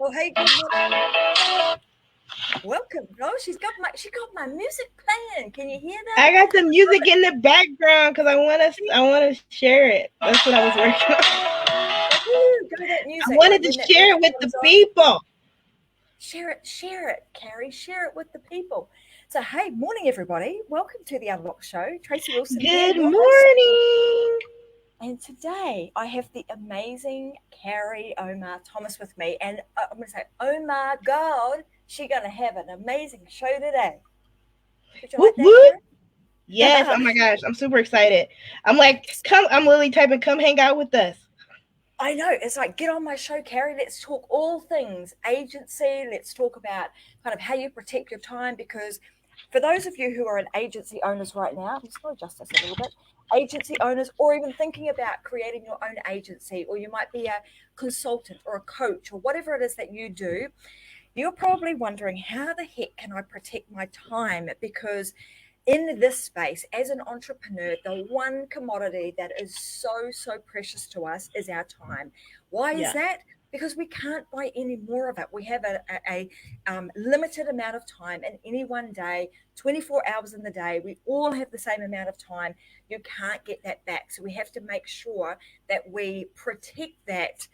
Well, hey, good morning. Welcome. Oh, she got my music playing. Can you hear that? I got the I love music it. in the background because I want to share it. That's what I was working on. Woo, go that I music. Like wanted to when that share music it with the comes on, people. share it, Carrie. Share it with the people. So, hey, morning, everybody. Welcome to the Unlock Show. Tracy Wilson here, Good your host. morning. And today I have the amazing Carrie Omar Thomas with me. And I'm going to say, oh my God, she's going to have an amazing show today. Did you Whoop like that, whoop. Carrie? Yes. Oh my gosh, I'm super excited. I'm like, come. I'm literally typing, come hang out with us. I know. It's like, get on my show, Carrie. Let's talk all things agency. Let's talk about kind of how you protect your time. Because for those of you who are an agency owners right now, I'm just going to adjust this a little bit. Agency owners, or even thinking about creating your own agency, or you might be a consultant or a coach or whatever it is that you do, you're probably wondering, how the heck can I protect my time? Because in this space, as an entrepreneur, the one commodity that is so precious to us is our time. Why is Yeah. that? Because we can't buy any more of it. We have a limited amount of time in any one day, 24 hours in the day. We all have the same amount of time. You can't get that back. So we have to make sure that we protect that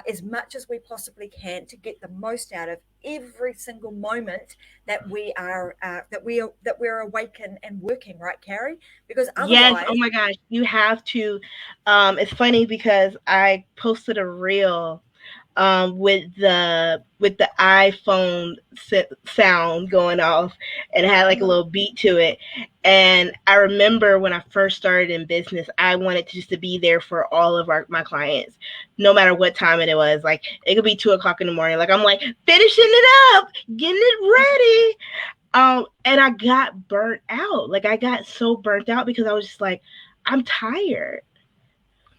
as much as we possibly can to get the most out of every single moment that we're awake and working, right, Carrie? Because Yes. otherwise, Oh my gosh, you have to. It's funny because I posted a reel with the iPhone sound going off and it had like a mhm, little beat to it. And I remember when I first started in business, I wanted to just to be there for all of my clients, no matter what time it was. Like it could be 2 o'clock in the morning. Like I'm like finishing it up, getting it ready. And I got burnt out. Like I got so burnt out because I was just like, I'm tired.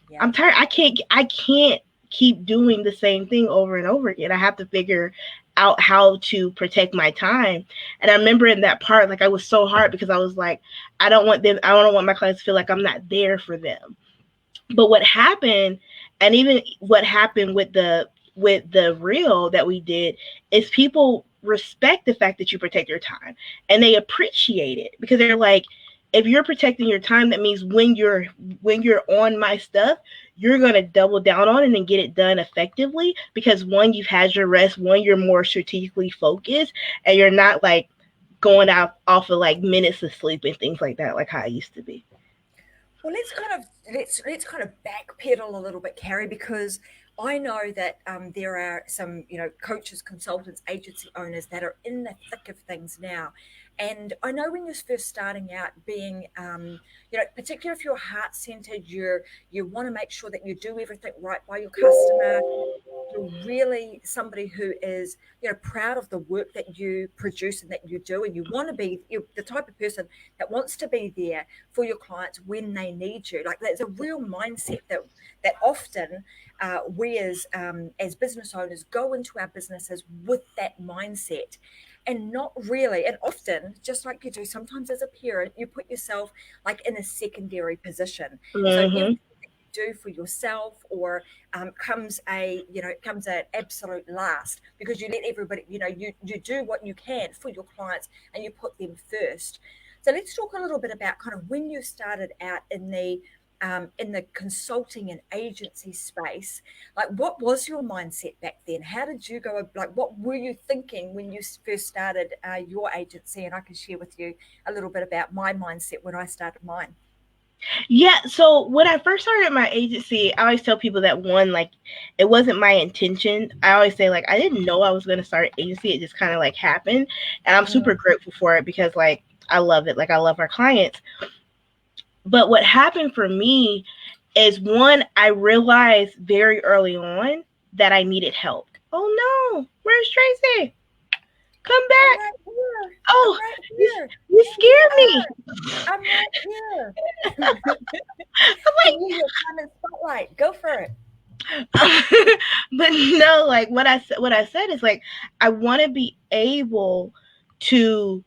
yeah. I'm tired. I can't keep doing the same thing over and over again. I have to figure out how to protect my time. And I remember in that part, like I was so hard because I was like, I don't want my clients to feel like I'm not there for them. But what happened, and even what happened with the reel that we did, is people respect the fact that you protect your time and they appreciate it because they're like, if you're protecting your time, that means when you're on my stuff, you're gonna double down on it and get it done effectively because one, you've had your rest, one, you're more strategically focused, and you're not like going out off of like minutes of sleep and things like that, like how I used to be. Well, let's kind of backpedal a little bit, Carrie, because I know that there are some, coaches, consultants, agency owners that are in the thick of things now. And I know when you're first starting out, being, particularly if you're heart centered, you want to make sure that you do everything right by your customer. You're really somebody who is, proud of the work that you produce and that you do, and you want to be, you're the type of person that wants to be there for your clients when they need you. Like there's a real mindset that often we as business owners go into our businesses with that mindset, and not really. And often, just like you do sometimes as a parent, you put yourself like in a secondary position. So Hmm. everything that you do for yourself, or comes at absolute last, because you let everybody, you do what you can for your clients and you put them first. So let's talk a little bit about kind of when you started out in the consulting and agency space. Like, what was your mindset back then? How did you go? Like, what were you thinking when you first started your agency? And I can share with you a little bit about my mindset when I started mine. Yeah, so when I first started my agency, I always tell people that one, like, it wasn't my intention. I always say, like, I didn't know I was going to start an agency. It just kind of like happened. And I'm super Mm, grateful for it because, like, I love it. Like, I love our clients. But what happened for me is one, I realized very early on that I needed help. Oh no, where's Tracy? Come I'm back. right here. I'm Oh, right you, here. you There you scared me. are. I'm right here. I'm Give like, you your time and spotlight. Go for it. but no, like what I said is like I want to be able to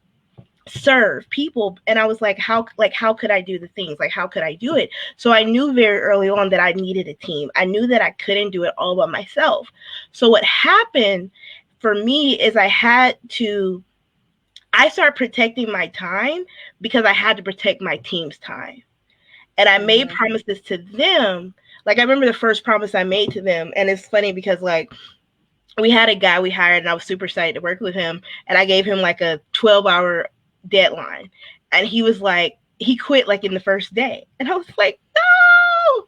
serve people, and I was like how could I do the things, like how could I do it? So I knew very early on that I needed a team. I knew that I couldn't do it all by myself. So what happened for me is I started protecting my time because I had to protect my team's time. And I made promises to them. Like, I remember the first promise I made to them. And it's funny because, like, we had a guy we hired and I was super excited to work with him. And I gave him like a 12-hour deadline. And he was like, he quit like in the first day. And I was like, no.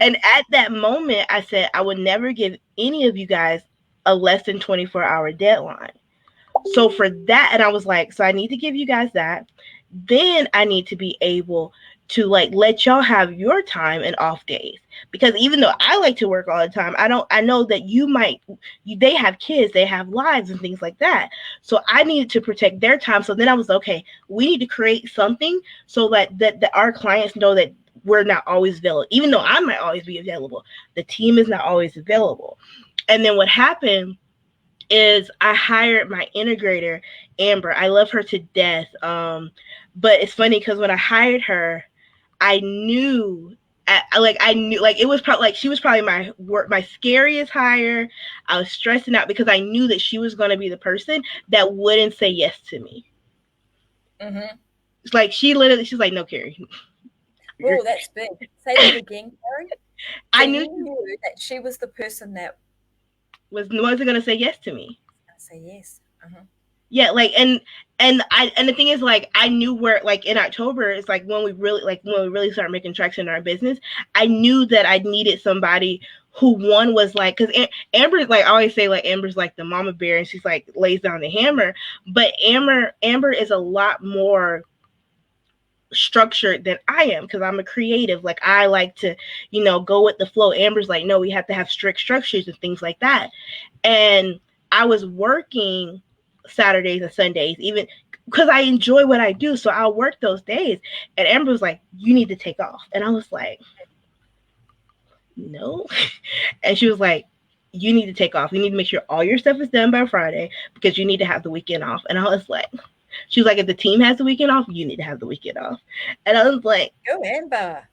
And at that moment, I said, I would never give any of you guys a less than 24-hour deadline. So for that, and I was like, so I need to give you guys that. Then I need to be able to like let y'all have your time and off days. Because even though I like to work all the time, I know that they have kids, they have lives and things like that. So I needed to protect their time. So then I was okay, we need to create something so that our clients know that we're not always available. Even though I might always be available, the team is not always available. And then what happened is I hired my integrator, Amber. I love her to death. But it's funny because when I hired her, I knew it was probably like she was probably my scariest hire. I was stressing out because I knew that she was going to be the person that wouldn't say yes to me. It's like she's like, no, Carrie. Oh, that's big. Say that again, Carrie. So I knew that she was the person that wasn't going to say yes to me. Say yes. Yeah, like and the thing is, like, I knew where, like, in October, it's like when we really start making traction in our business, I knew that I needed somebody who one was like, because Amber, like I always say, like, Amber's like the mama bear and she's like lays down the hammer, but Amber is a lot more structured than I am because I'm a creative. Like, I like to, go with the flow. Amber's like, no, we have to have strict structures and things like that. And I was working Saturdays and Sundays, even because I enjoy what I do. So I'll work those days. And Amber was like, you need to take off. And I was like, no. And she was like, you need to take off. You need to make sure all your stuff is done by Friday because you need to have the weekend off. And I was like, she was like, if the team has the weekend off, you need to have the weekend off. And I was like, go, Amber.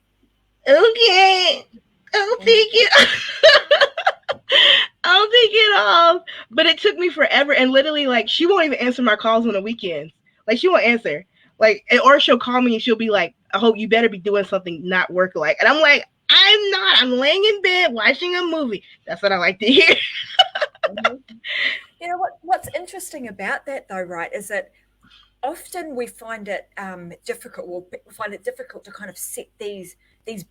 Okay, I'll take it. I'll take it off. But it took me forever. And literally, like, she won't even answer my calls on the weekends. Like, she won't answer. Like, or she'll call me and she'll be like, I hope you better be doing something not work like. And I'm like, I'm not. I'm laying in bed watching a movie. That's what I like to hear. You know what's interesting about that, though, right, is that often we find it difficult. We find it difficult to kind of set these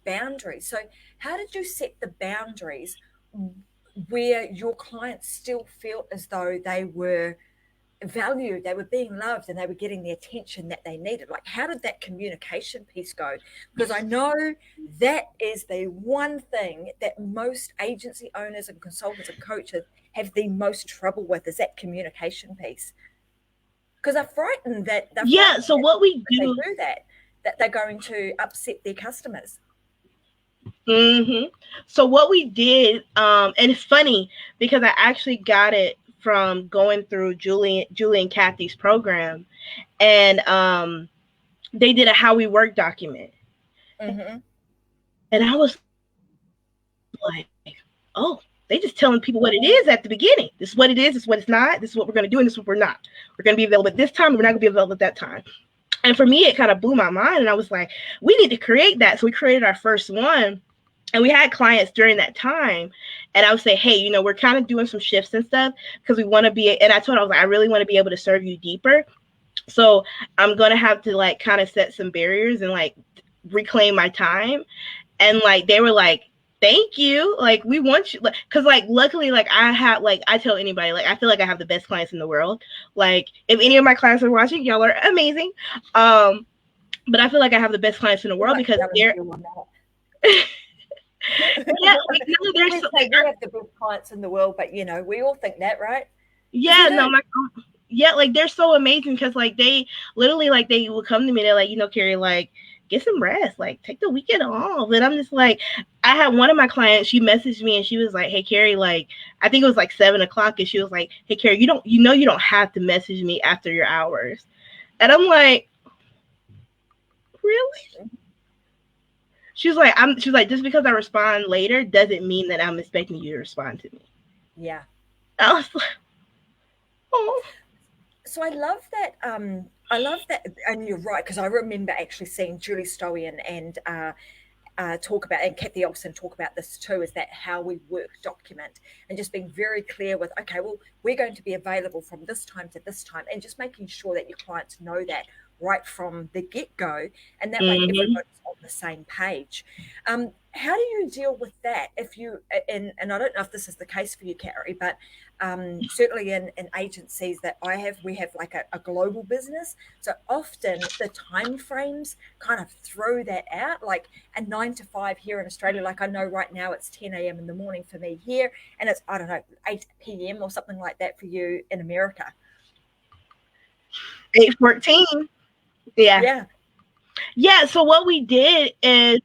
boundaries. So how did you set the boundaries where your clients still felt as though they were valued, they were being loved, and they were getting the attention that they needed? Like, how did that communication piece go? Because I know that is the one thing that most agency owners and consultants and coaches have the most trouble with, is that communication piece. Because they're frightened that so what we do, that they're going to upset their customers. So what we did, and it's funny because I actually got it from going through Julie and Kathy's program, and they did a how we work document, and I was like, oh, they just telling people what it is at the beginning. This is what it is. This is what it's not. This is what we're going to do, and this is what we're not. We're going to be available at this time. We're not going to be available at that time. And for me, it kind of blew my mind, and I was like, we need to create that. So we created our first one. And we had clients during that time, and I would say, hey, we're kind of doing some shifts and stuff because we want to be, and I told her, I was like, I really want to be able to serve you deeper. So I'm going to have to like kind of set some barriers and like reclaim my time. And like, they were like, thank you. Like, we want you, because like, luckily, like I tell anybody, like, I feel like I have the best clients in the world. Like, if any of my clients are watching, y'all are amazing. But I feel like I have the best clients in the world because they're yeah, like, no, there's we have the best clients in the world, but we all think that, right? Yeah, like, they're so amazing because like they literally, like, they will come to me, they're like, Carrie, like, get some rest, like, take the weekend off. And I'm just like, I had one of my clients, she messaged me and she was like, hey Carrie, like, I think it was like 7:00, and she was like, hey Carrie, you don't have to message me after your hours. And I'm like, really? She's like, just because I respond later doesn't mean that I'm expecting you to respond to me. Yeah. I was like, so I love that. I love that, and you're right because I remember actually seeing Julie Stoian and talk about, and Kathy Olson talk about this too, is that how we work document, and just being very clear with, okay, well, we're going to be available from this time to this time, and just making sure that your clients know that right from the get-go, and that way Mm-hmm. everybody's on the same page. How do you deal with that if you, and I don't know if this is the case for you, Carrie, but certainly in agencies that we have like a global business, so often the time frames kind of throw that out, like a 9 to 5 here in Australia. Like I know right now it's 10 a.m. in the morning for me here, and it's, I don't know, 8 p.m. or something like that for you in America. 8:14. Yeah. Yeah. Yeah. So what we did is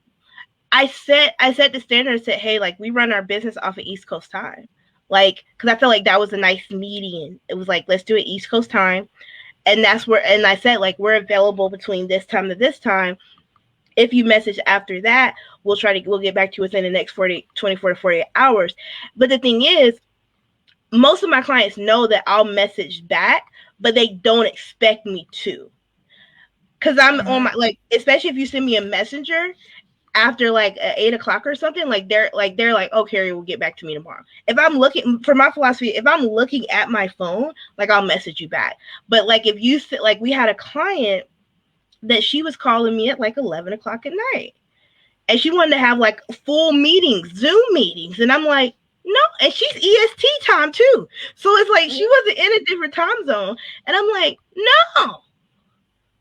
I set the standard and said, hey, like we run our business off of East Coast time. Like, because I felt like that was a nice median. It was like, let's do it East Coast time. And that's where, and I said, like, we're available between this time to this time. If you message after that, we'll get back to you within the next 24 to 48 hours. But the thing is, most of my clients know that I'll message back, but they don't expect me to. Cause I'm on Mm-hmm. my, like, especially if you send me a messenger after like 8 o'clock or something, like they're like, oh, Carrie will get back to me tomorrow. If I'm looking, for my philosophy, if I'm looking at my phone, like I'll message you back. But like if you like, we had a client that she was calling me at like 11 o'clock at night, and she wanted to have like full meetings, Zoom meetings, and I'm like, no. And she's EST time too, so it's like she wasn't in a different time zone, and I'm like, no,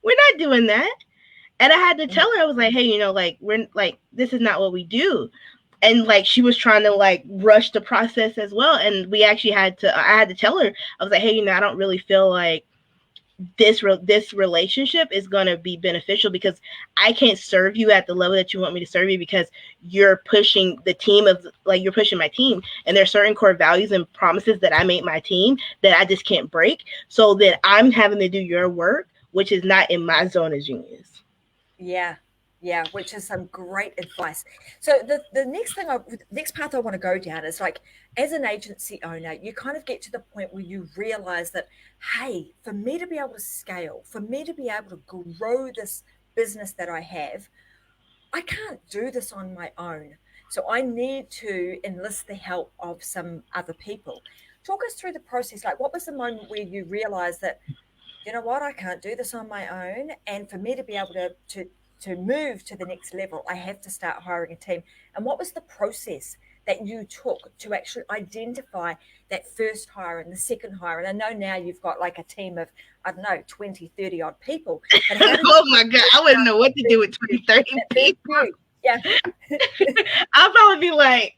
we're not doing that. And I had to tell her, I was like, hey, like, we're like, this is not what we do. And like, she was trying to like rush the process as well. And I had to tell her, I was like, hey, I don't really feel like this relationship is going to be beneficial, because I can't serve you at the level that you want me to serve you, because you're pushing the team of, like, you're pushing my team. And there's certain core values and promises that I made my team that I just can't break. So that I'm having to do your work, which is not in my zone of genius. Yeah, yeah, which is some great advice. So the next path I want to go down is like, as an agency owner, you kind of get to the point where you realize that, hey, for me to be able to scale, for me to be able to grow this business that I have, I can't do this on my own. So I need to enlist the help of some other people. Talk us through the process. Like, what was the moment where you realized that, you know what, I can't do this on my own, and for me to be able to move to the next level, I have to start hiring a team? And what was the process that you took to actually identify that first hire and the second hire? And I know now you've got like a team of, I don't know, 20, 30 odd people, but how did Oh you my God, I start wouldn't know what to do with 20, 30 that first people. few? Yeah. I'll probably be like,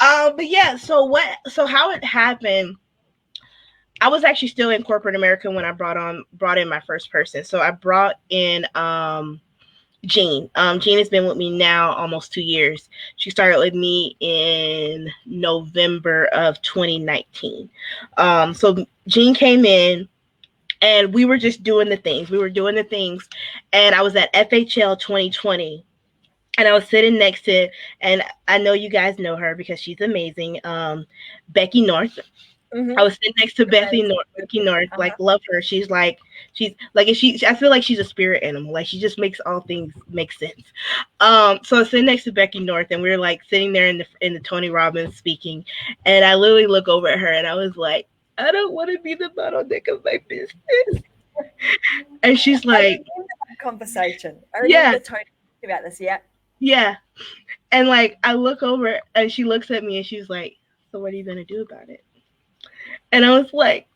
Amber. But yeah, so how it happened, I was actually still in corporate America when I brought in my first person. So I brought in Jean. Jean has been with me now almost 2 years. She started with me in November of 2019. So Jean came in, and we were just doing the things. We were doing the things, and I was at FHL 2020, and I was sitting next to, and I know you guys know her because she's amazing, Becky North. I Mm-hmm. was sitting next to Becky North, like, Uh-huh. love her. She's like, I feel like she's a spirit animal. Like, she just makes all things make sense. So I was sitting next to Becky North, and we were like sitting there in the Tony Robbins speaking, and I literally look over at her, and I was like, I don't want to be the bottleneck of my business. And she's I like, remember that conversation. I yeah, remember Tony talking about this. Yeah. yeah. And like, I look over, and she looks at me, and she's like, so what are you gonna do about it? And I was like,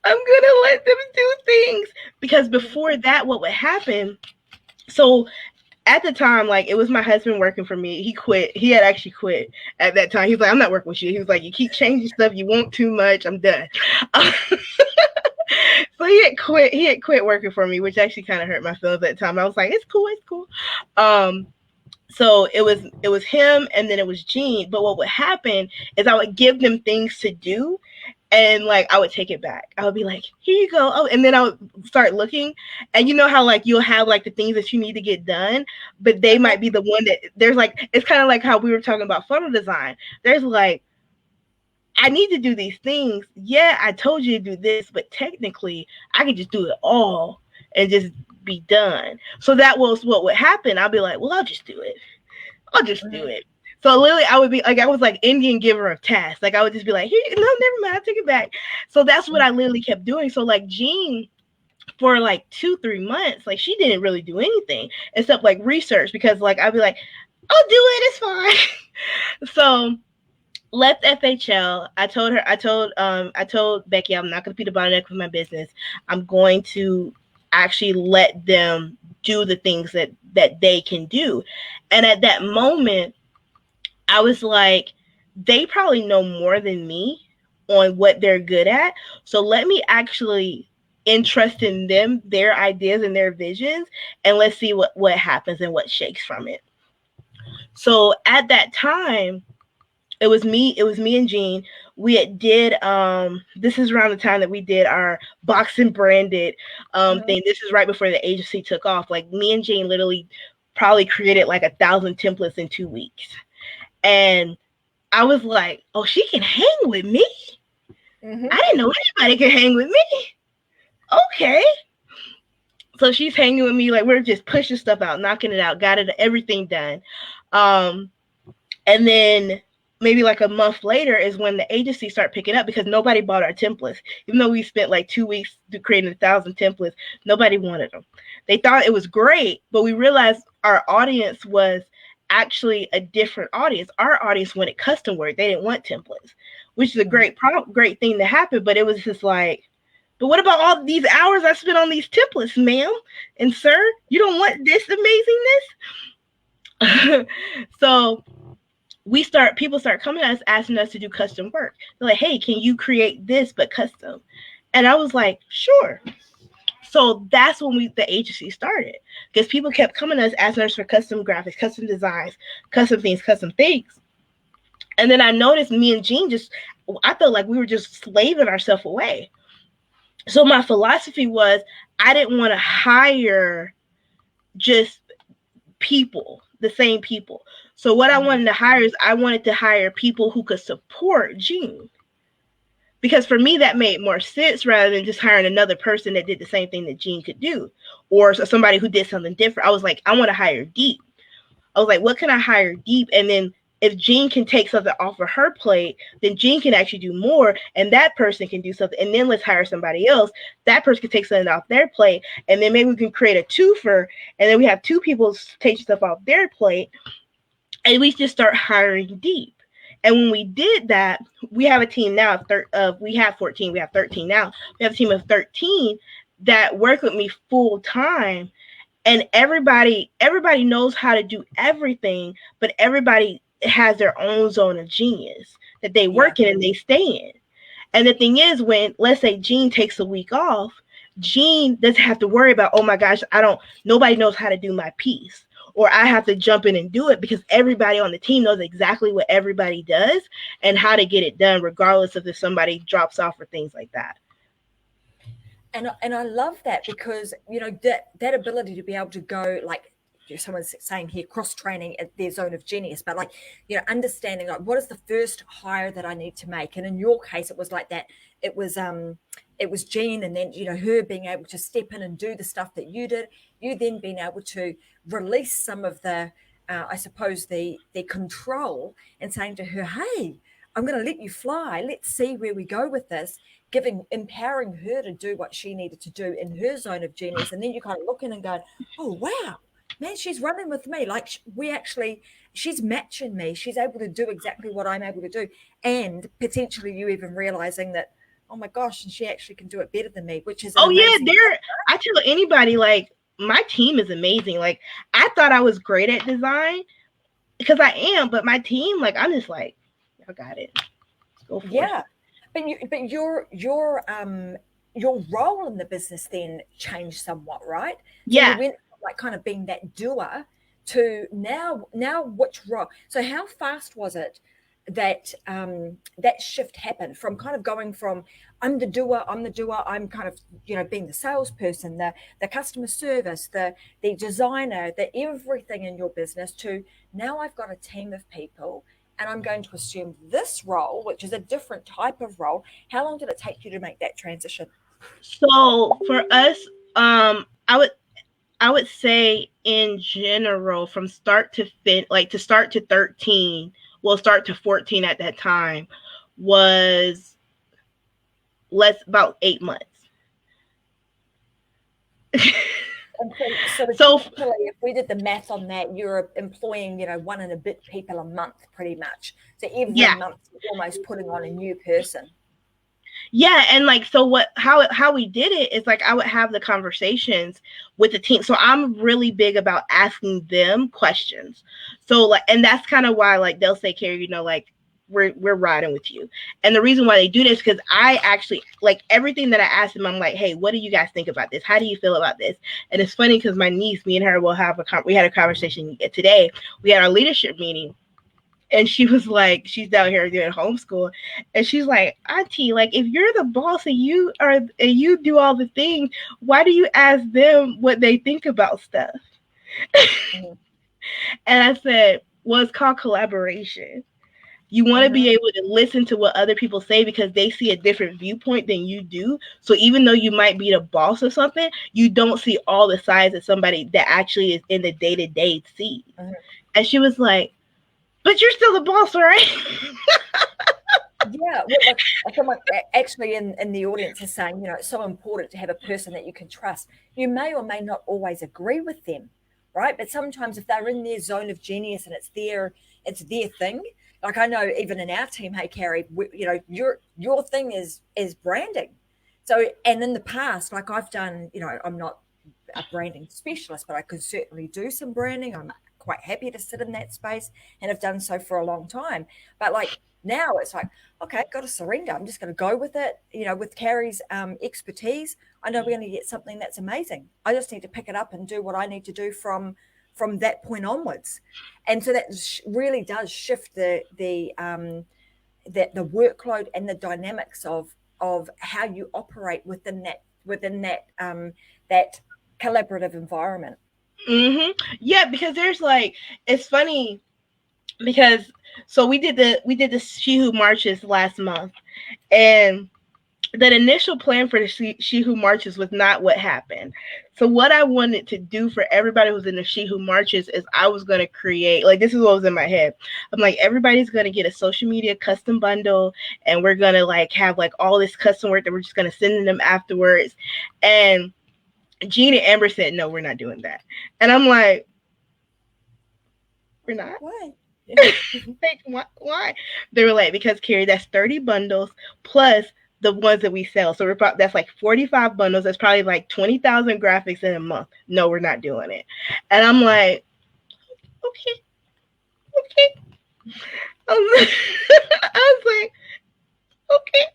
I'm gonna let them do things. Because before that, what would happen? So at the time, like, it was my husband working for me. He quit. He had actually quit at that time. He was like, I'm not working with you. He was like, you keep changing stuff. You want too much. I'm done. So he had quit. He had quit working for me, which actually kind of hurt my feelings at the time. I was like, it's cool. It's cool. Um, so it was him, and then it was Jean. But what would happen is I would give them things to do, and like I would take it back. I would be like, here you go. Oh, and then I would start looking, and you know how like you'll have like the things that you need to get done, but they Uh-huh. might be the one that there's like, it's kind of like how we were talking about funnel design. There's like I need to do these things. Yeah, I told you to do this, but technically I could just do it all and just be done. So that was what would happen. I'll be like, well, I'll just do it. I'll just do Mhm. it. So literally, I would be like, I was like Indian giver of tasks. Like I would just be like, here, no, never mind, I take it back. So that's what I literally kept doing. So like Jean, for like 2-3 months, like she didn't really do anything except like research because like I'd be like, I'll do it, it's fine. So left FHL. I told Becky I'm not gonna be the bottleneck with my business. I'm going to actually let them do the things that they can do. And at that moment, I was like, they probably know more than me on what they're good at. So let me actually entrust in them, their ideas and their visions, and let's see what happens and what shakes from it. So at that time, it was me and Jean. We did this is around the time that we did our boxing branded Mhm. thing. This is right before the agency took off. Like me and Jean literally probably created like 1,000 templates in 2 weeks. And I was like, oh, she can hang with me. Mhm. I didn't know anybody could hang with me. Okay. So she's hanging with me, like we're just pushing stuff out, knocking it out, got it everything done. Um, and then maybe like a month later is when the agency started picking up because nobody bought our templates. Even though we spent like 2 weeks creating 1,000 templates, nobody wanted them. They thought it was great, but we realized our audience was actually a different audience. Our audience wanted custom work. They didn't want templates, which is a Mhm. great thing to happen. But it was just like, but what about all these hours I spent on these templates, ma'am and sir? You don't want this amazingness? So people start coming to us asking us to do custom work. They're like, hey, can you create this but custom? And I was like, sure. So that's when the agency started because people kept coming to us asking us for custom graphics, custom designs, custom things. And then I noticed me and Jean I felt like we were just slaving ourselves away. So my philosophy was I didn't want to hire just people, the same people. So what I Mhm. wanted to hire is I wanted to hire people who could support Jean. Because for me that made more sense rather than just hiring another person that did the same thing that Jean could do. Or somebody who did something different. I was like, I want to hire deep. I was like, what can I hire deep? And then if Jean can take something off of her plate, then Jean can actually do more, and that person can do something. And then let's hire somebody else. That person can take something off their plate, and then maybe we can create a twofer, and then we have two people take stuff off their plate, and we just start hiring deep. And when we did that, we have a team now we have 14, we have 13 now. We have a team of 13 that work with me full time, and everybody knows how to do everything, but everybody has their own zone of genius that they Yeah. work in and they stay in. And the thing is, when let's say Jean takes a week off, Jean doesn't have to worry about, oh my gosh, I don't nobody knows how to do my piece, or I have to jump in and do it, because everybody on the team knows exactly what everybody does and how to get it done, regardless of if somebody drops off or things like that. And I love that because that ability to be able to go like someone's saying here cross training at their zone of genius, but like understanding like what is the first hire that I need to make, and in your case it was like that. It was Jean, and then her being able to step in and do the stuff that you did. You then being able to release some of the I suppose the control, and saying to her, hey, I'm going to let you fly. Let's see where we go with this, empowering her to do what she needed to do in her zone of genius. And then you kind of look in and go, oh wow, man, she's running with me. Like she's matching me. She's able to do exactly what I'm able to do. And potentially you even realizing that, oh my gosh, and she actually can do it better than me, which is an Oh yeah, amazing. I tell anybody, like, my team is amazing. Like, I thought I was great at design because I am, but my team, like, I'm just like, I got it. Let's go for it. Yeah, but your role in the business then changed somewhat, right? So you Yeah. went from, like kind of being that doer to now which role? So how fast was it that that shift happened from kind of going from I'm the doer, I'm kind of being the salesperson, the customer service, the designer, the everything in your business, to now I've got a team of people and I'm going to assume this role, which is a different type of role. How long did it take you to make that transition? So for us, I would say in general from start to fin like to start to 13, well start to 14 at that time was less about 8 months. And so So essentially, if we did the math on that, you're employing, one and a bit people a month, pretty much. So every yeah, month, you're almost putting on a new person. yeah, and like so what how we did it is like I would have the conversations with the team. So I'm really big about asking them questions. So like, and that's kind of why like they'll say, Carrie, like we're riding with you. And the reason why they do this because I actually like everything that I ask them. I'm like, hey, what do you guys think about this? How do you feel about this? And it's funny because my niece, me and her will have we had a conversation today. We had our leadership meeting, and she was like, she's down here doing homeschool, and she's like, Auntie, like if you're the boss and you do all the things, why do you ask them what they think about stuff? Mm-hmm. And I said, well, it's called collaboration. You want to be Mm-hmm. able to listen to what other people say because they see a different viewpoint than you do. So even though you might be the boss of something, you don't see all the sides of somebody that actually is in the day to day sees. Mm-hmm. And she was like, but you're still the boss, right? Yeah, well, like someone actually in the audience is saying, it's so important to have a person that you can trust. You may or may not always agree with them, right? But sometimes if they're in their zone of genius and it's their thing. Like I know even in our team, hey Carrie, your thing is branding. So and in the past, like I've done, I'm not a branding specialist, but I could certainly do some branding. I'm quite happy to sit in that space and have done so for a long time. But like now it's like, okay, got to surrender. I'm just going to go with it. With Carrie's expertise, I know we're going to get something that's amazing. I just need to pick it up and do what I need to do from that point onwards. And so that really does shift the workload and the dynamics of how you operate within that collaborative environment. Yeah, because there's like it's funny because so we did the She Who Marches last month, and the initial plan for the She Who Marches was not what happened. So what I wanted to do for everybody who's in the She Who Marches is I was going to create, like this is what was in my head. I'm like, everybody's going to get a social media custom bundle, and we're going to like have like all this custom work that we're just going to send them afterwards. And Gene and Amber said, no, we're not doing that. And I'm like, we're not? Why? Like, why? They were like, because Carrie, that's 30 bundles plus the ones that we sell. So that's like 45 bundles. That's probably like 20,000 graphics in a month. No, we're not doing it. And I'm like, okay, okay. I was like, okay.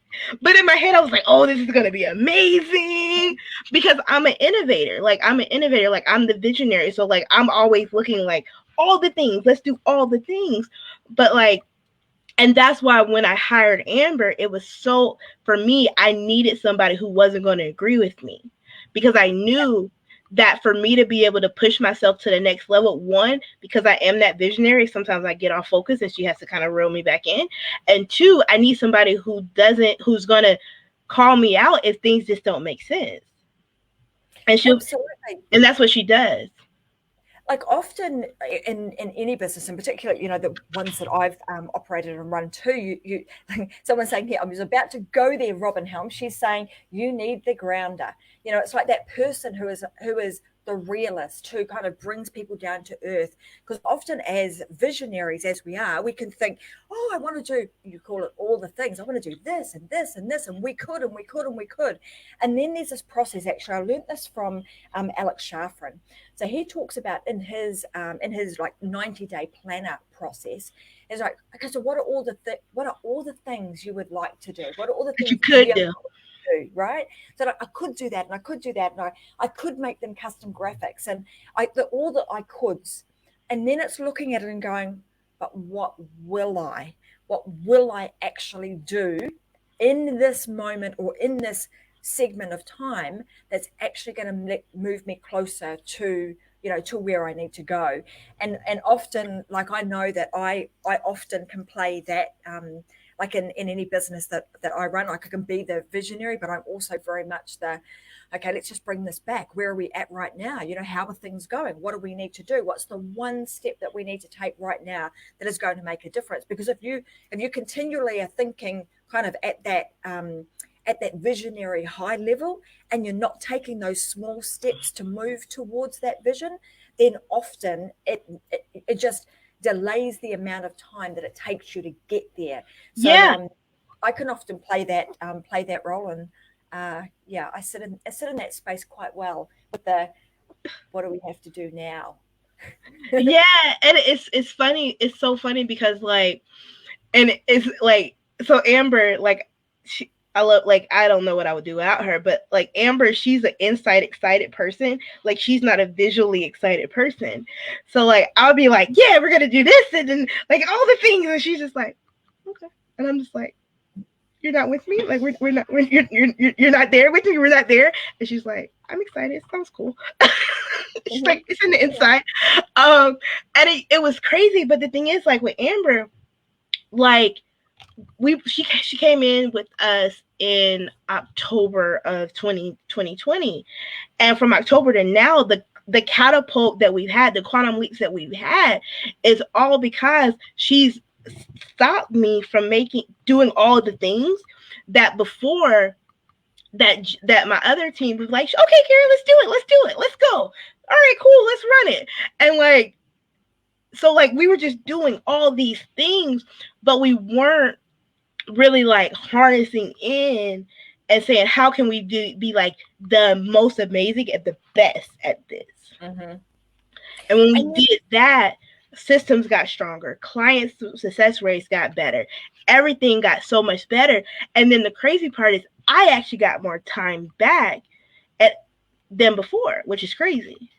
But in my head, I was like, oh, this is going to be amazing because I'm an innovator. Like, I'm an innovator. Like, I'm the visionary. So, like, I'm always looking like all the things. Let's do all the things. But, like, and that's why when I hired Amber, it was so, for me, I needed somebody who wasn't going to agree with me because I knew that for me to be able to push myself to the next level, one, because I am that visionary, sometimes I get off focus and she has to kind of reel me back in. And two, I need somebody who's going to call me out if things just don't make sense. Absolutely. And that's what she does. Like often in any business, in particular, the ones that I've operated and run too, you someone's saying here, I was about to go there, Robin Helm. She's saying you need the grounder. It's like that person who is the realist, who kind of brings people down to earth. Because often as visionaries as we are, we can think, oh, I want to do, you call it all the things. I want to do this and this and this, and we could and we could and we could. And then there's this process. Actually, I learned this from Alex Shafran. So he talks about in his like 90-day planner process. It's like, okay, so what are all the things you would like to do? What are all the That you things could you do. do, right? So like, I could do that, and I could do that, and I could make them custom graphics, and all the I coulds, and then it's looking at it and going, but what will I? What will I actually do in this moment or in this segment of time that's actually going to move me closer to to where I need to go. And often, like, I know that I often can play that, like in any business that I run, like I can be the visionary, but I'm also very much the, okay, let's just bring this back. Where are we at right now? How are things going? What do we need to do? What's the one step that we need to take right now that is going to make a difference? Because if you continually are thinking kind of at that visionary high level, and you're not taking those small steps to move towards that vision, then often it just delays the amount of time that it takes you to get there. So Yeah. I can often play that role, and yeah, I sit in that space quite well with the, what do we have to do now? Yeah, and it's funny. It's so funny because like, and it's like, so Amber, like, I love, like, I don't know what I would do without her, but like Amber, she's an inside excited person. Like, she's not a visually excited person. So like, I'll be like, yeah, we're gonna do this, and then like all the things, and she's just like, okay, and I'm just like, you're not with me, like we're not, you're not there with me, we're not there, and she's like, I'm excited, it sounds cool. She's Mhm. like, it's in the Yeah. inside. And it was crazy, but the thing is, like with Amber, like she came in with us in October of 2020, and from October to now, the catapult that we've had, the quantum leaps that we've had, is all because she's stopped me from doing all the things that before, that my other team was like, okay, Carrie, let's go, all right, cool, let's run it. And like, so like we were just doing all these things, but we weren't really like harnessing in and saying, how can we be like the most amazing and the best at this. Hmm. And when we And then, did that, systems got stronger, client success rates got better, everything got so much better. And then the crazy part is, I actually got more time back at, than before, which is crazy.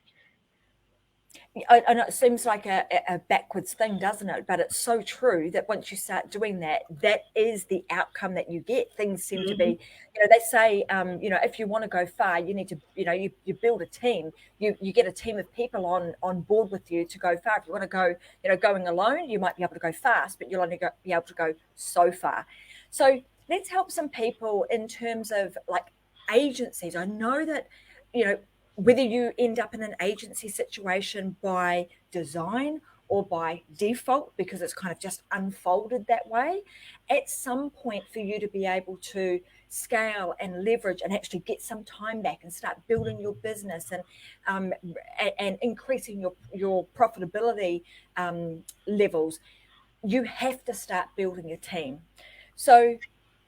I know it seems like a backwards thing, doesn't it? But it's so true that once you start doing that, that is the outcome that you get. Things seem to Mm-hmm. be, they say, if you want to go far, you need to, you build a team. You get a team of people on board with you to go far. If you want to go, going alone, you might be able to go fast, but you'll only be able to go so far. So let's help some people in terms of like agencies. I know that, you know, whether you end up in an agency situation by design or by default because it's kind of just unfolded that way, at some point for you to be able to scale and leverage and actually get some time back and start building your business um, and increasing your profitability levels, you have to start building a team. So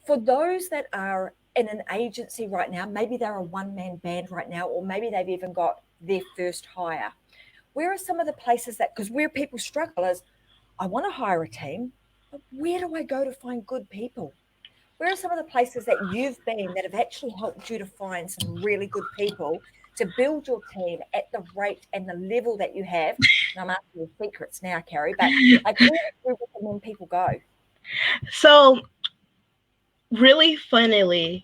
for those that are in an agency right now, maybe they're a one-man band right now, or maybe they've even got their first hire. Where are some of the places that, because where people struggle is, I want to hire a team, but where do I go to find good people? Where are some of the places that you've been that have actually helped you to find some really good people to build your team at the rate and the level that you have? And I'm asking you secrets now, Carrie, but like, where do you recommend people go? So really funny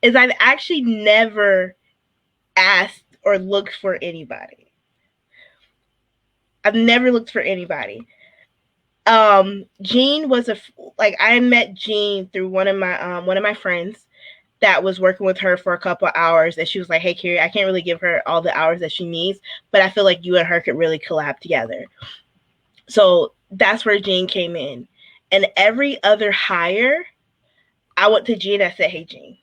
is, I've actually never asked or looked for anybody. I've never looked for anybody. Jean was like, I met Jean through one of my friends that was working with her for a couple of hours, and she was like, hey Carrie, I can't really give her all the hours that she needs, but I feel like you and her could really collab together. So that's where Jean came in. And every other hire, I went to Jean, I said, hey Jean,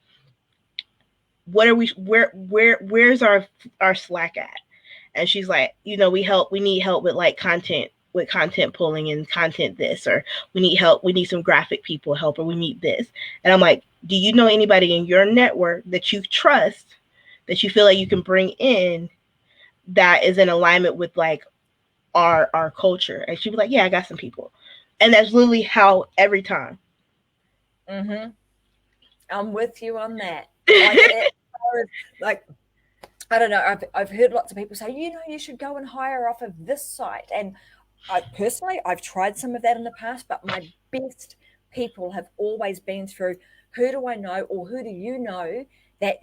what are we where's our slack at? And she's like, we need help with like content pulling and content this, or we need help, we need some graphic people help, or we need this. And I'm like, do you know anybody in your network that you trust, that you feel like you can bring in, that is in alignment with like our culture? And she'd be like, yeah, I got some people. And that's literally how every time. Mm-hmm. I'm with you on that. Like, like, I don't know. I've heard lots of people say, you should go and hire off of this site. And I personally, I've tried some of that in the past, but my best people have always been through, who do I know, or who do you know that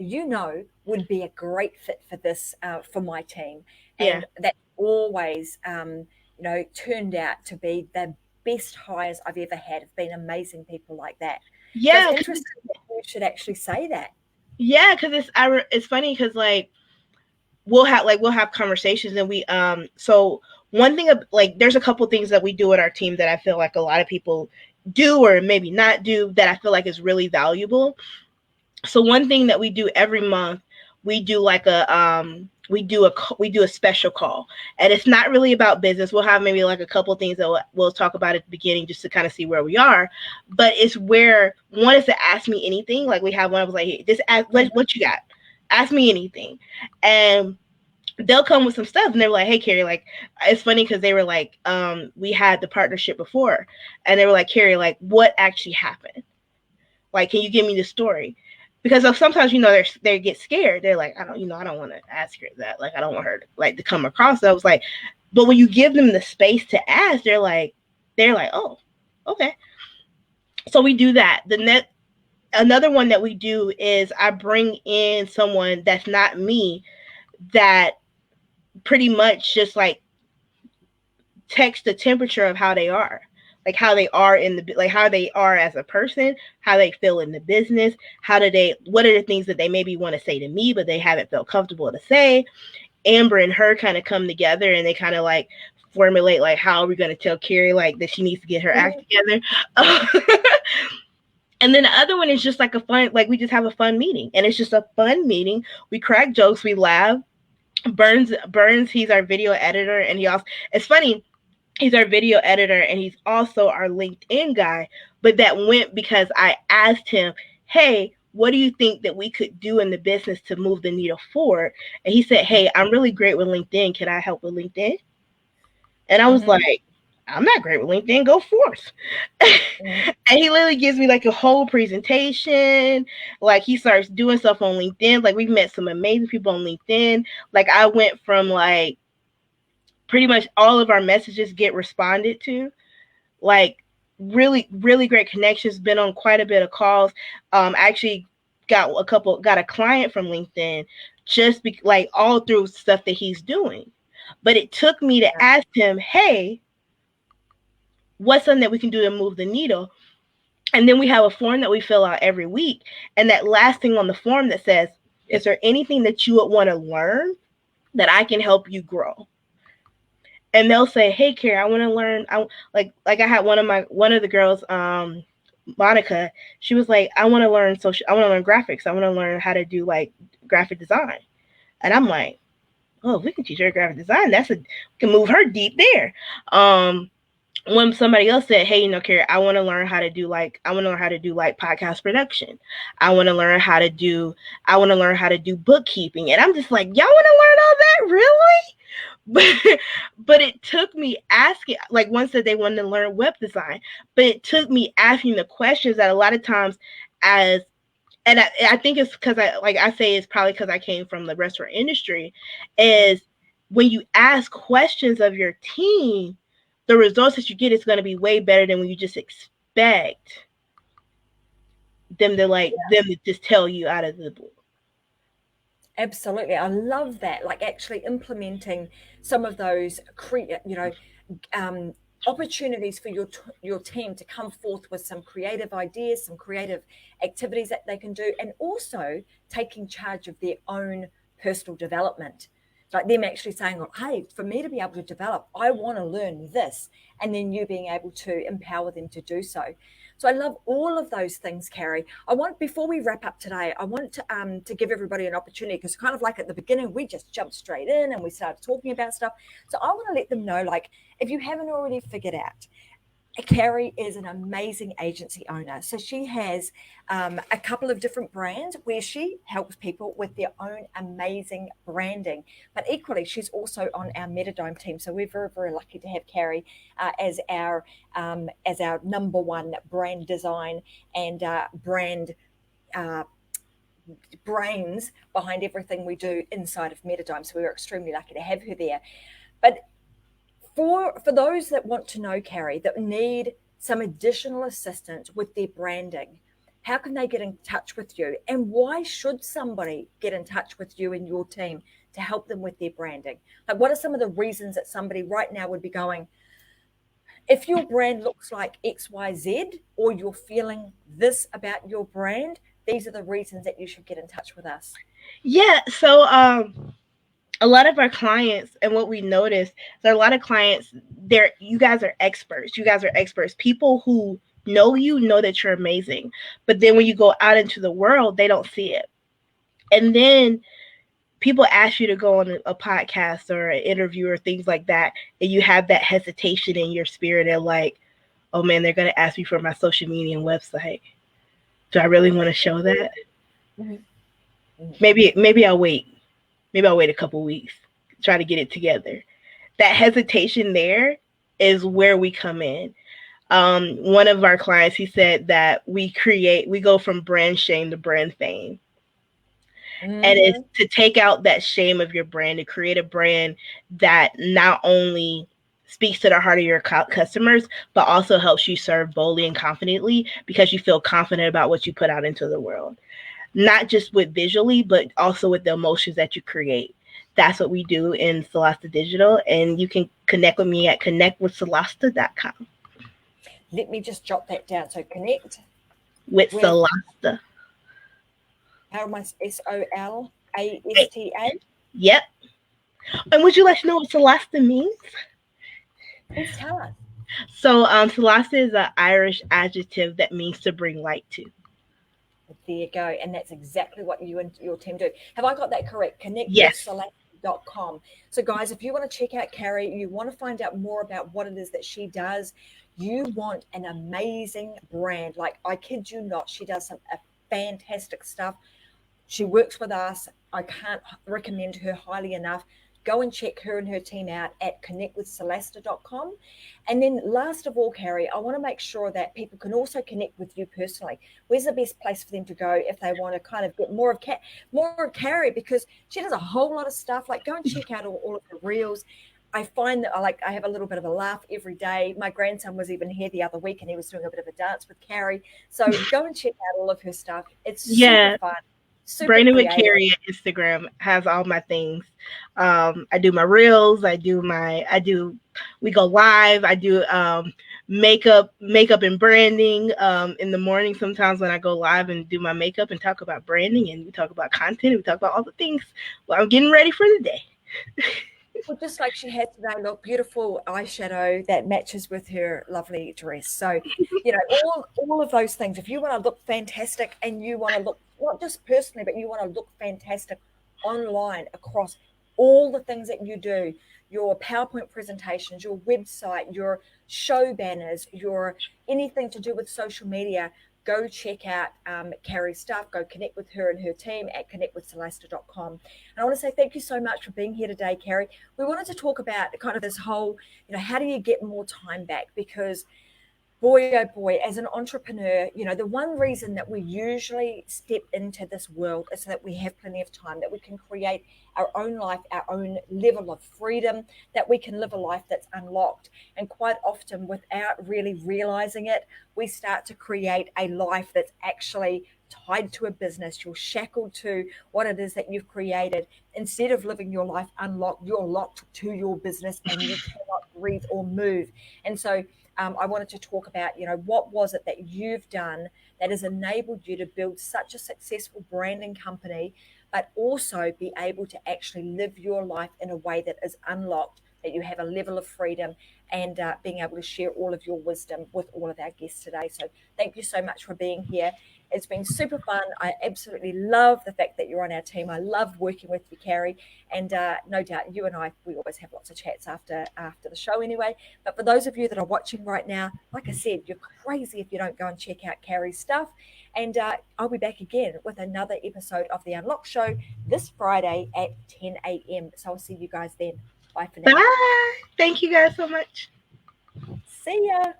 would be a great fit for this for my team, Yeah. and that always turned out to be the best hires I've ever had. Have been amazing people like that. So it's Yeah, interesting that you should actually say that. yeah, because it's funny because like we'll have conversations and we so one thing like there's a couple things that we do at our team that I feel like a lot of people do or maybe not do that I feel like is really valuable. So one thing that we do every month, we do like a we do a special call, and it's not really about business. We'll have maybe like a couple things that we'll talk about at the beginning just to kind of see where we are. But it's where one is to ask me anything. Like we have one, I was like, hey, just ask what you got, ask me anything, and they'll come with some stuff and they're like, hey Carrie, like it's funny because they were like, we had the partnership before, and they were like, Carrie, like what actually happened, like can you give me the story, because sometimes they get scared, they're like, I don't want to ask her that, like I don't want her to come across. So I was like, but when you give them the space to ask, they're like, oh, okay. So we do that. Another one that we do is I bring in someone that's not me, that pretty much just like text the temperature of how they are, like how they are how they are as a person, how they feel in the business, what are the things that they maybe want to say to me but they haven't felt comfortable to say. Amber and her kind of come together and they kind of like formulate like how are we going to tell Carrie like that she needs to get her act together. And then the other one is just like a fun, like we just have a fun meeting, and it's just a fun meeting. We crack jokes, we laugh. Burns, he's our video editor, and it's funny, he's our video editor and he's also our LinkedIn guy. But that went because I asked him, hey, what do you think that we could do in the business to move the needle forward? And he said, hey, I'm really great with LinkedIn. Can I help with LinkedIn? And I was like, I'm not great with LinkedIn. Go forth. And he literally gives me like a whole presentation. Like he starts doing stuff on LinkedIn. Like we've met some amazing people on LinkedIn. Like I went from like pretty much all of our messages get responded to. Like really, really great connections. Been on quite a bit of calls. Actually got a client from LinkedIn just like all through stuff that he's doing. But it took me to ask him, hey, what's something that we can do to move the needle? And then we have a form that we fill out every week. And that last thing on the form that says, is there anything that you would want to learn that I can help you grow? And they'll say, hey Carrie, I want to learn. I had one of the girls, Monica, she was like, I want to learn graphics. I want to learn how to do like graphic design. And I'm like, oh, if we can teach her graphic design, we can move her deep there. When somebody else said, hey, Carrie, I want to learn how to do like podcast production. I want to learn how to do bookkeeping. And I'm just like, y'all want to learn all that? Really? But it took me asking, like one said they wanted to learn web design, but it took me asking the questions that a lot of times I think it's because I say it's probably because I came from the restaurant industry, is when you ask questions of your team, the results that you get is going to be way better than when you just expect them to just tell you out of the blue. Absolutely. I love that. Like actually implementing some of those opportunities for your team to come forth with some creative ideas, some creative activities that they can do, and also taking charge of their own personal development. Like them actually saying, well, hey, for me to be able to develop, I want to learn this, and then you being able to empower them to do so. So I love all of those things, Carrie. Before we wrap up today, I want to give everybody an opportunity, because kind of like at the beginning, we just jumped straight in and we started talking about stuff. So I want to let them know, like, if you haven't already figured out, Carrie is an amazing agency owner. So she has a couple of different brands where she helps people with their own amazing branding. But equally, she's also on our Metadome team. So we're very, very lucky to have Carrie as our number one brand design and brand brains behind everything we do inside of Metadome. So we're extremely lucky to have her there. But for those that want to know, Carrie, that need some additional assistance with their branding, How can they get in touch with you? And why should somebody get in touch with you and your team to help them with their branding? Like, what are some of the reasons that somebody right now would be going, if your brand looks like XYZ, or you're feeling this about your brand, these are the reasons that you should get in touch with us? Yeah, so a lot of our clients, and what we noticed, there are a lot of clients there. You guys are experts. You guys are experts. People who know you know that you're amazing. But then when you go out into the world, they don't see it. And then people ask you to go on a podcast or an interview or things like that, and you have that hesitation in your spirit and like, oh man, they're gonna ask me for my social media and website. Do I really want to show that? Mhm. Maybe I'll wait. Maybe I'll wait a couple weeks, try to get it together. That hesitation there is where we come in. One of our clients, he said that we go from brand shame to brand fame. And it's Mm-hmm. to take out that shame of your brand, to create a brand that not only speaks to the heart of your customers, but also helps you serve boldly and confidently because you feel confident about what you put out into the world. Not just with visually, but also with the emotions that you create. That's what we do in Solasta Digital. And you can connect with me at connectwithsolasta.com. Let me just jot that down. So connect With with, Solasta. how am I, Solasta? Yep. And would you like to know what Solasta means? Please tell us. So, Solasta is an Irish adjective that means to bring light to. There you go. And that's exactly what you and your team do. Have I got that correct? Yes. Connectwithsolasta.com. So, guys, if you want to check out Carrie, you want to find out more about what it is that she does, you want an amazing brand. Like, I kid you not, she does some fantastic stuff. She works with us. I can't recommend her highly enough. Go and check her and her team out at connectwithsolasta.com. And then, last of all, Carrie, I want to make sure that people can also connect with you personally. Where's the best place for them to go if they want to kind of get more of Carrie, because she does a whole lot of stuff. Like, go and check out all of her reels. I find that I have a little bit of a laugh every day. My grandson was even here the other week and he was doing a bit of a dance with Carrie. So go and check out all of her stuff. It's super Yeah. fun, super Brandon creative. McCary at Instagram has all my things. I do my reels. We go live. I do makeup and branding in the morning. Sometimes when I go live and do my makeup and talk about branding, and we talk about content, we talk about all the things while I'm getting ready for the day. Well, just like she had today, look, beautiful eyeshadow that matches with her lovely dress. So, all of those things. If you want to look fantastic and you want to look not just personally, but you want to look fantastic online across all the things that you do, your PowerPoint presentations, your website, your show banners, your anything to do with social media, go check out Carrie's stuff. Go connect with her and her team at connectwithsolasta.com. And I want to say thank you so much for being here today, Carrie. We wanted to talk about kind of this whole, how do you get more time back? Because boy, oh boy, as an entrepreneur, the one reason that we usually step into this world is so that we have plenty of time, that we can create our own life, our own level of freedom, that we can live a life that's unlocked. And quite often, without really realizing it, we start to create a life that's actually tied to a business. You're shackled to what it is that you've created. Instead of living your life unlocked, you're locked to your business and you cannot breathe or move. And so I wanted to talk about, what was it that you've done that has enabled you to build such a successful branding company, but also be able to actually live your life in a way that is unlocked, that you have a level of freedom, and being able to share all of your wisdom with all of our guests today. So thank you so much for being here. It's been super fun. I absolutely love the fact that you're on our team. I love working with you, Carrie, and no doubt you and we always have lots of chats after the show anyway. But for those of you that are watching right now, like I said, you're crazy if you don't go and check out Carrie's stuff. And I'll be back again with another episode of The Unlock Show this Friday at 10 a.m. So I'll see you guys then. Bye for now. Bye. Thank you guys so much. See ya.